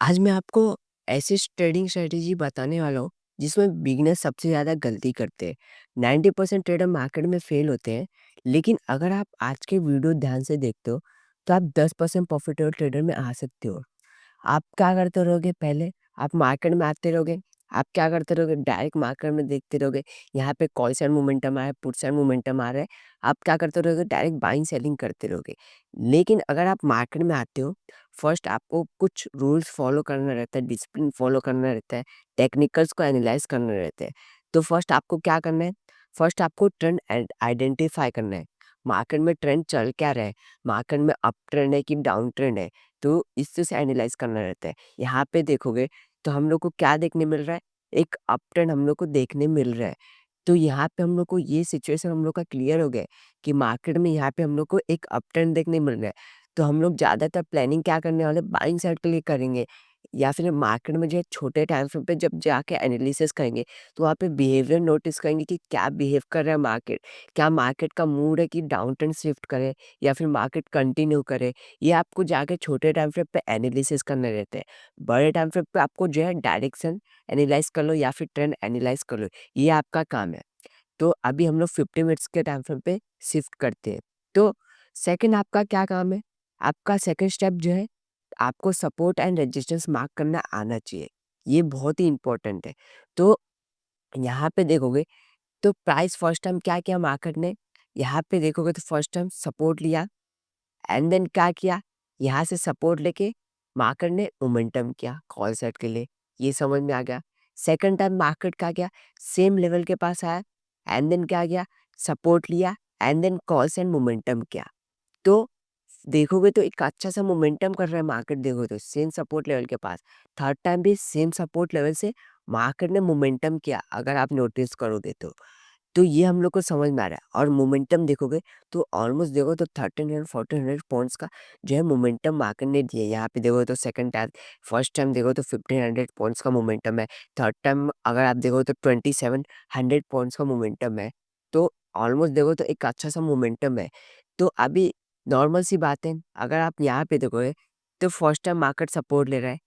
आज मैं आपको ऐसी ट्रेडिंग स्ट्रेटेजी बताने वाला हूँ जिसमें बिगिनर सबसे ज़्यादा गलती करते हैं। 90% ट्रेडर मार्केट में फेल होते हैं, लेकिन अगर आप आज के वीडियो ध्यान से देखते हो तो आप 10% प्रॉफिटेबल ट्रेडर में आ सकते हो। आप क्या करते रहोगे पहले, आप मार्केट में आते रहोगे, आप क्या करते रहोगे डायरेक्ट मार्केट में देखते रहोगे, यहाँ पे कॉल साइड मोमेंटम आ रहा है, पुट साइड मोमेंटम आ रहा है, आप क्या करते रहोगे डायरेक्ट बाइंग सेलिंग करते रहोगे। लेकिन अगर आप मार्केट में आते हो, फर्स्ट आपको कुछ रूल्स फॉलो करना रहता है, डिसिप्लिन फॉलो करना रहता है, टेक्निकल्स को एनालाइज करना रहता है। तो फर्स्ट आपको क्या करना है, फर्स्ट आपको ट्रेंड आइडेंटिफाई करना है। मार्केट में ट्रेंड चल क्या रहा है, मार्केट में अप ट्रेंड है कि डाउन ट्रेंड है, तो इससे से एनालाइज़ करना रहता है। यहाँ पे देखोगे तो हम लोग को क्या देखने मिल रहा है, एक अप ट्रेंड हम लोग को देखने मिल रहा है। तो यहाँ पे हम लोग को ये सिचुएशन हम लोग का क्लियर हो गया है कि मार्केट में यहाँ पे हम लोग को एक अप ट्रेंड देखने मिल रहा है। तो हम लोग ज़्यादातर प्लानिंग क्या करने वाले, बाइंग साइड के लिए करेंगे, या फिर मार्केट में जो है छोटे टाइम फ्रेम पे जब जाके एनालिसिस करेंगे, तो वहाँ पे बिहेवियर नोटिस करेंगे कि क्या बिहेव कर रहा है मार्केट। क्या मार्केट का मूड है कि डाउन ट्रेंड शिफ्ट करे या फिर मार्केट कंटिन्यू करे। ये आपको जाके छोटे टाइम फ्रेम पे एनालिसिस करने रहते हैं। बड़े टाइम फ्रेम पे आपको जो है डायरेक्शन एनालाइज़ कर लो या फिर ट्रेंड एनालाइज़ कर लो, ये आपका काम है। तो अभी हम लोग 50 मिनट्स के टाइम फ्रेम पे शिफ्ट करते हैं। तो सेकंड आपका क्या काम है? आपका सेकंड स्टेप जो है, आपको सपोर्ट एंड रेजिस्टेंस मार्क करना आना चाहिए। ये बहुत ही इम्पोर्टेंट है। तो यहाँ पे देखोगे तो प्राइस फर्स्ट टाइम क्या किया मार्केट ने, यहाँ पे देखोगे तो फर्स्ट टाइम सपोर्ट लिया एंड देन क्या किया, यहाँ से सपोर्ट लेके मार्केट ने मोमेंटम किया कॉल साइड के लिए, ये समझ में आ गया। सेकंड टाइम मार्केट क्या किया, सेम लेवल के पास आया एंड देन क्या किया, सपोर्ट लिया and then call side momentum किया। तो देखोगे तो एक अच्छा सा मोमेंटम कर रहा है मार्केट, देखो तो सेम सपोर्ट लेवल के पास। थर्ड टाइम भी सेम सपोर्ट लेवल से मार्केट ने मोमेंटम किया, अगर आप नोटिस करोगे तो ये हम लोग को समझ में आ रहा है। और मोमेंटम देखोगे तो ऑलमोस्ट देखो तो 1300 1400 पॉइंट्स का जो है मोमेंटम मार्केट ने दिया। यहाँ पे देखो तो सेकंड टाइम, फर्स्ट टाइम देखो तो 1500 पॉइंट्स का मोमेंटम है, थर्ड टाइम अगर आप देखो तो 2700 पॉइंट्स का मोमेंटम है। तो ऑलमोस्ट देखो तो एक अच्छा सा मोमेंटम है। तो अभी नॉर्मल सी बात है, अगर आप यहाँ पे देखोगे तो फर्स्ट टाइम मार्केट सपोर्ट ले रहा है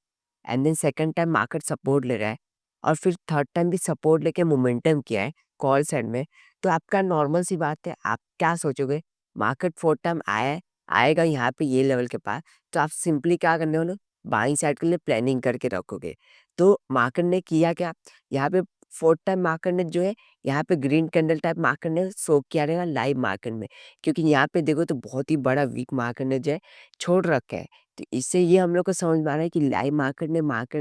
and then second time market support ले रहा है और फिर थर्ड टाइम भी सपोर्ट लेके मोमेंटम किया है कॉल साइड में। तो आपका नॉर्मल सी बात है, आप क्या सोचोगे, मार्केट फोर्थ टाइम आया है, आएगा यहाँ पे ये लेवल के पास, तो आप सिंपली क्या करने वाले हो, बाइंग साइड के लिए प्लानिंग करके रखोगे। तो मार्केट ने किया क्या, यहाँ पे फोर्थ टाइम मार्केट ने जो है, यहाँ पे ग्रीन कैंडल टाइप मार्केट ने शो किया रहेगा लाइव मार्केट में, क्योंकि यहाँ पे देखो तो बहुत ही बड़ा वीक मार्केट ने जो है छोड़ रखा है। तो इससे ये हम लोग को समझ में आ रहा है कि लाइव मार्केट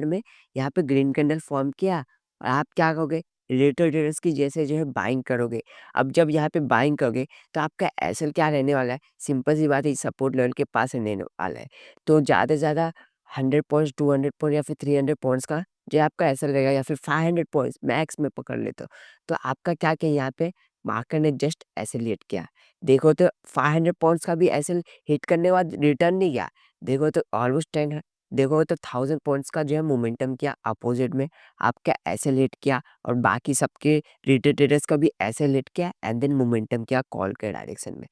में यहाँ पे ग्रीन कैंडल फॉर्म किया और आप क्या करोगे, रिलेटेड ट्रेडर्स की जैसे जो है बाइंग करोगे। अब जब यहाँ पे बाइंग करोगे तो आपका एसएल क्या रहने वाला है, सिंपल सी बात है, सपोर्ट लेवल के पास रहने वाला है। तो ज़्यादा से ज़्यादा 100 पॉइंट्स, 200 पॉइंट या फिर 300 पॉइंट्स का जो आपका एसएल रहेगा, या फिर 500 पॉइंट्स मैक्स में पकड़ लेते हो। तो आपका क्या किया, यहाँ पे मार्केट ने जस्ट एसएल हिट किया। देखो तो 500 पॉइंट्स का भी एसएल हिट करने के बाद रिटर्न नहीं गया। देखो तो ऑलमोस्ट 10, देखो तो 1000 पॉइंट्स का जो है मोमेंटम किया अपोजिट में, आपका ऐसे लेट किया और बाकी सबके रिटेल ट्रेडर्स का भी ऐसे लेट किया एंड देन मोमेंटम किया कॉल के डायरेक्शन में।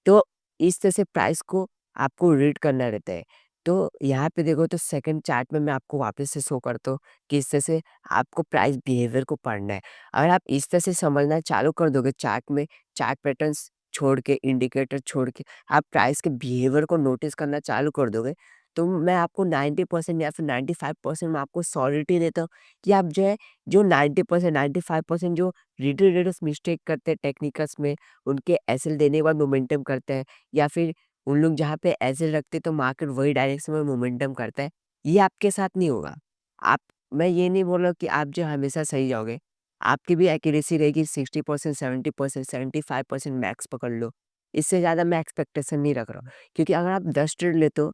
तो इस तरह से प्राइस को आपको रीड करना रहता है। तो यहाँ पे देखो तो सेकंड चार्ट में मैं आपको वापस से शो करता हूँ कि इस तरह से आपको प्राइस बिहेवियर को पढ़ना है। अगर आप इस तरह से समझना चालू कर दोगे चार्ट में, चार्ट पैटर्न्स छोड़ के, इंडिकेटर छोड़ के, आप प्राइस के बिहेवियर को नोटिस करना चालू कर दोगे, तो मैं आपको 90% या फिर 95% मैं आपको श्योरिटी देता हूँ कि आप जो है, जो 90% 95% जो रिटेल ट्रेडर्स मिस्टेक करते हैं टेक्निकल्स में, उनके एसएल देने के बाद मोमेंटम करते हैं, या फिर उन लोग जहाँ पे एसएल रखते हैं तो मार्केट वही डायरेक्शन में मोमेंटम करता है, ये आपके साथ नहीं होगा। आप, मैं ये नहीं बोल रहा हूँ कि आप जो हमेशा सही जाओगे, आपकी भी एक्यूरेसी रहेगी 60%, 70%, 75% मैक्स पकड़ लो। इससे ज़्यादा मैं एक्सपेक्टेशन नहीं रख रहा हूँ, क्योंकि अगर आप 10 ट्रेड लेते हो,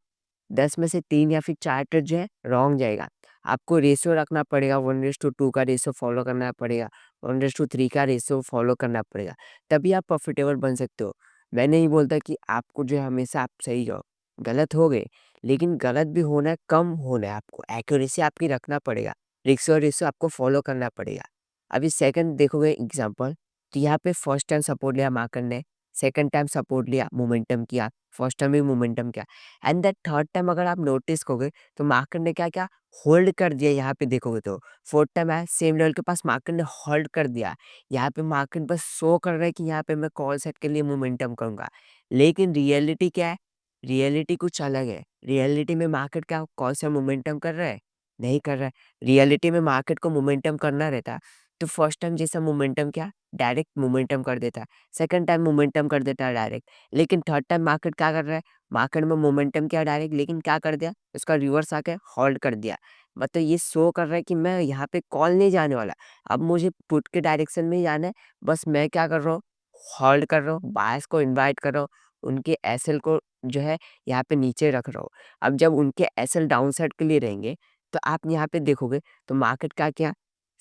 10 में से 3 या फिर 4 ट्रेड जो है रॉन्ग जाएगा। आपको रेशियो रखना पड़ेगा, 1:2 का रेशियो फॉलो करना पड़ेगा, 1:3 का रेशियो फॉलो करना पड़ेगा, तभी आप प्रॉफिटेबल बन सकते हो। मैं नहीं बोलता कि आपको जो है हमेशा आप सही जाओ, गलत हो गए, लेकिन गलत भी होना है, कम होना है, आपको एक्यूरेसी आपकी रखना पड़ेगा, रिस्क और रेशियो आपको फॉलो करना पड़ेगा। अभी सेकंड देखोगे एग्जांपल, तो यहाँ पे फर्स्ट टाइम सपोर्ट लिया मार्केट ने, सेकंड टाइम सपोर्ट लिया, मोमेंटम किया, फर्स्ट टाइम भी मोमेंटम किया एंड दैट थर्ड टाइम अगर आप नोटिस करोगे तो मार्केट ने क्या किया, होल्ड कर दिया यहाँ पे देखोगे तो। फोर्थ टाइम आया सेम लेवल के पास मार्केट ने होल्ड कर दिया। यहाँ पे मार्केट बस शो कर रहा है कि यहाँ पे मैं कॉल सेट के लिए मोमेंटम करूँगा। लेकिन रियलिटी क्या है? रियलिटी कुछ अलग है। रियलिटी में मार्केट क्या कॉल से मोमेंटम कर रहा है? नहीं कर रहा है। रियलिटी में मार्केट को मोमेंटम करना रहता तो फर्स्ट टाइम जैसा मोमेंटम क्या डायरेक्ट मोमेंटम कर देता, सेकंड टाइम मोमेंटम कर देता है डायरेक्ट। लेकिन थर्ड टाइम मार्केट क्या कर रहा है? मार्केट में मोमेंटम किया डायरेक्ट लेकिन क्या कर दिया? उसका रिवर्स आके होल्ड कर दिया। मतलब ये शो कर रहा है कि मैं यहाँ पे कॉल नहीं जाने वाला। अब मुझे पुट के डायरेक्शन में ही जाना है। बस मैं क्या कर रहा हूँ? होल्ड कर रहा हूँ, बायर्स को इनवाइट कर रहा हूँ, उनके एसएल को जो है यहाँ पे नीचे रख रहा हूँ। अब जब उनके एसएल डाउन साइड के लिए रहेंगे, तो आप यहाँ पे देखोगे तो मार्केट क्या किया?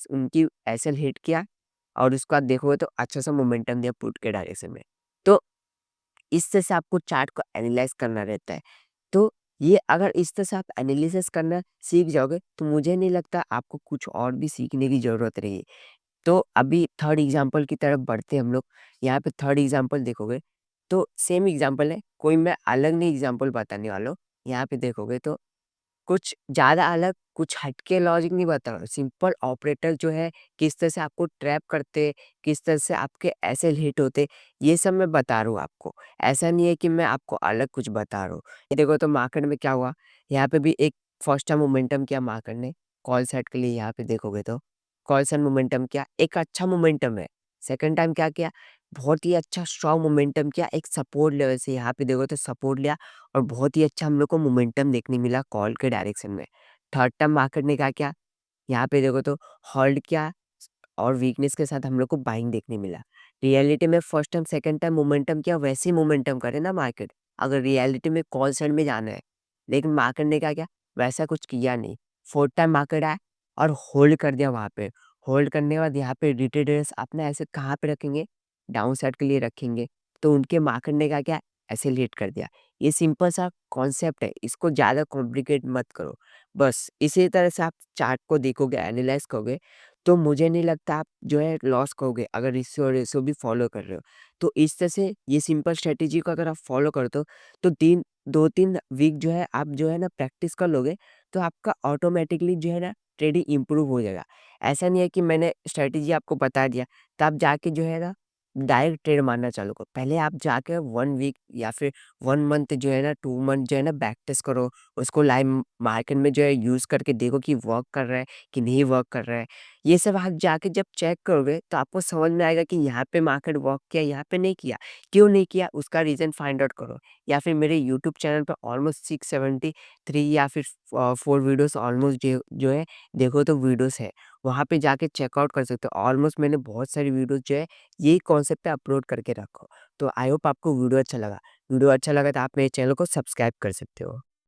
उनकी एसएल हिट किया और उसके बाद देखोगे तो अच्छा-सा मोमेंटम दिया पुट के डायरेक्शन में। तो इस तरह से आपको चार्ट को एनालाइज़ करना रहता है। तो ये अगर इस तरह से आप एनालिसिस करना सीख जाओगे, तो मुझे नहीं लगता आपको कुछ और भी सीखने की ज़रूरत रहेगी। तो अभी थर्ड एग्ज़ाम्पल की तरफ बढ़ते हैं हम लोग। यहाँ पे थर्ड एग्ज़ाम्पल देखोगे, तो सेम एग्ज़ाम्पल है, कोई मैं अलग नहीं एग्ज़ाम्पल बताने वाला हूँ। यहाँ पे देखोगे तो कुछ ज़्यादा अलग, कुछ हट के लॉजिक नहीं बता रहा हूँ। सिंपल ऑपरेटर जो है, किस तरह से आपको ट्रैप करते, किस तरह से आपके ऐसे हिट होते, ये सब मैं बता रहा हूँ आपको। ऐसा नहीं है कि मैं आपको अलग कुछ बता रहा हूँ। ये देखो तो मार्केट में क्या हुआ, यहाँ पे भी एक फर्स्ट टाइम मोमेंटम किया मार्केट ने, कॉल साइड के लिए यहाँ पे देखोगे तो। कॉल साइड मोमेंटम किया, एक अच्छा मोमेंटम है। सेकंड टाइम क्या किया, बहुत ही अच्छा स्ट्रॉन्ग मोमेंटम किया, एक सपोर्ट लेवल से यहाँ पे देखो तो सपोर्ट लिया और बहुत ही अच्छा हम लोग को मोमेंटम देखने मिला कॉल के डायरेक्शन में। थर्ड टाइम मार्केट ने क्या किया, यहाँ पे देखो तो होल्ड किया और वीकनेस के साथ हम लोग को बाइंग देखने मिला। रियलिटी में first time, second time momentum किया, वैसे ही मोमेंटम करे ना मार्केट, अगर रियलिटी में कॉल साइड में जाना है। लेकिन मार्केट ने क्या किया, वैसा कुछ किया नहीं। फोर्थ टाइम मार्केट आया और होल्ड कर दिया वहाँ पे। होल्ड करने के बाद यहाँ पे रिटेलर्स अपना ऐसे कहाँ पे रखेंगे? डाउन साइड के लिए रखेंगे। तो उनके मार्केट ने क्या किया? ऐसे लेट कर दिया। ये सिंपल सा कॉन्सेप्ट है, इसको ज़्यादा कॉम्प्लिकेट मत करो। बस इसी तरह से आप चार्ट को देखोगे, एनालाइज़ करोगे, तो मुझे नहीं लगता आप जो है लॉस करोगे अगर रेशियो और रेशियो भी फॉलो कर रहे हो। तो इस तरह से ये सिंपल स्ट्रैटेजी को अगर आप फॉलो करते हो, तो 2-3 वीक जो है आप जो है ना प्रैक्टिस कर लोगे, तो आपका ऑटोमैटिकली जो है ना ट्रेडिंग इम्प्रूव हो जाएगा। ऐसा नहीं है कि मैंने स्ट्रैटेजी आपको बता दिया, तो आप जाके जो है ना डायरेक्ट ट्रेड मारना चालू करो। पहले आप जाके 1 वीक या फिर 1 मंथ जो है ना 2 मंथ जो है ना बैक टेस्ट करो। उसको लाइव मार्केट में जो है यूज़ करके देखो कि वर्क कर रहा है कि नहीं वर्क कर रहा है। ये सब आप जाके जब चेक करोगे तो आपको समझ में आएगा कि यहाँ पे मार्केट वर्क किया, यहाँ पे नहीं किया। क्यों नहीं किया उसका रीज़न फाइंड आउट करो। या फिर मेरे यूट्यूब चैनल पे ऑलमोस्ट 673 या फिर 4 वीडियोज़ ऑलमोस्ट जो है देखो तो वीडियोज़ है। वहाँ पे जाके चेकआउट कर सकते हो। ऑलमोस्ट मैंने बहुत सारी वीडियोज़ जो है यही कॉन्सेप्ट पे अपलोड करके रखा हो। तो आई होप आपको वीडियो अच्छा लगा। वीडियो अच्छा लगा तो आप मेरे चैनल को सब्सक्राइब कर सकते हो।